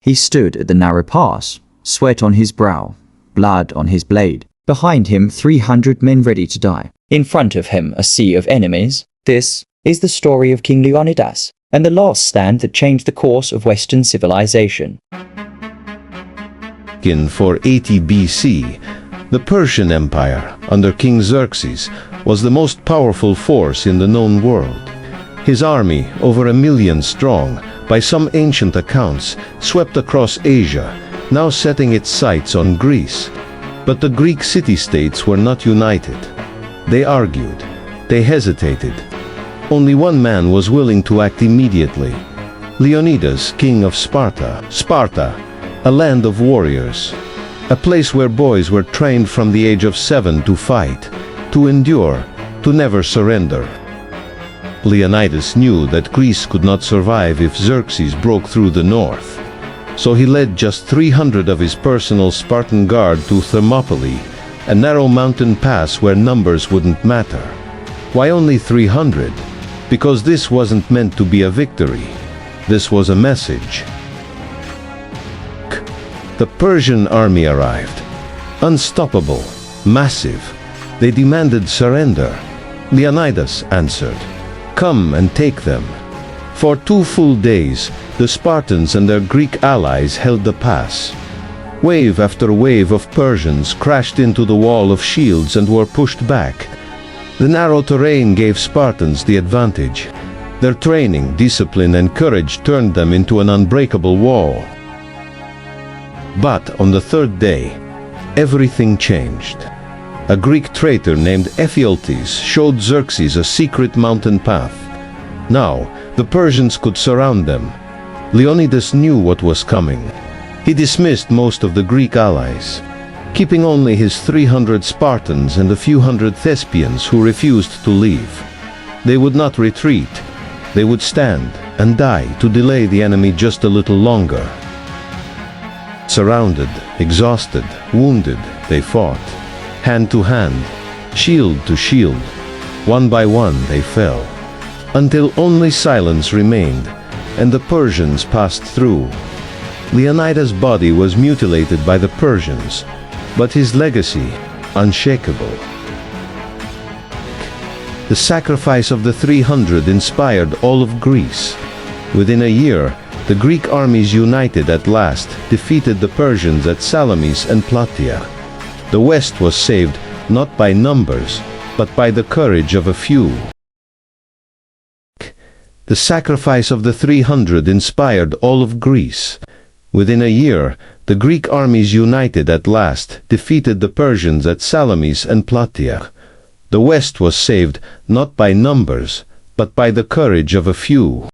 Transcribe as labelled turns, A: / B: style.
A: He stood at the narrow pass, sweat on his brow, blood on his blade. Behind him 300 men ready to die. In front of him a sea of enemies. This is the story of King Leonidas, and the last stand that changed the course of Western civilization.
B: In 480 BC, the Persian Empire, under King Xerxes, was the most powerful force in the known world. His army, over 1 million strong, by some ancient accounts, swept across Asia, now setting its sights on Greece. But the Greek city-states were not united. They argued. They hesitated. Only one man was willing to act immediately. Leonidas, king of Sparta. Sparta, a land of warriors. A place where boys were trained from the age of 7 to fight, to endure, to never surrender. Leonidas knew that Greece could not survive if Xerxes broke through the north. So he led just 300 of his personal Spartan guard to Thermopylae, a narrow mountain pass where numbers wouldn't matter. Why only 300? Because this wasn't meant to be a victory. This was a message. The Persian army arrived. Unstoppable, massive. They demanded surrender. Leonidas answered, "Come and take them." For 2 full days, the Spartans and their Greek allies held the pass. Wave after wave of Persians crashed into the wall of shields and were pushed back. The narrow terrain gave Spartans the advantage. Their training, discipline, and courage turned them into an unbreakable wall. But on the 3rd day, everything changed. A Greek traitor named Ephialtes showed Xerxes a secret mountain path. Now, the Persians could surround them. Leonidas knew what was coming. He dismissed most of the Greek allies, keeping only his 300 Spartans and a few hundred Thespians who refused to leave. They would not retreat. They would stand and die to delay the enemy just a little longer. Surrounded, exhausted, wounded, they fought. Hand to hand, shield to shield. One by one they fell, until only silence remained, and the Persians passed through. Leonidas' body was mutilated by the Persians, but his legacy unshakable. The sacrifice of the 300 inspired all of Greece. Within a year, the Greek armies united at last, defeated the Persians at Salamis and Plataea. The West was saved not by numbers, but by the courage of a few. The sacrifice of the 300 inspired all of Greece. Within a year, the Greek armies united at last, defeated the Persians at Salamis and Plataea. The West was saved not by numbers, but by the courage of a few.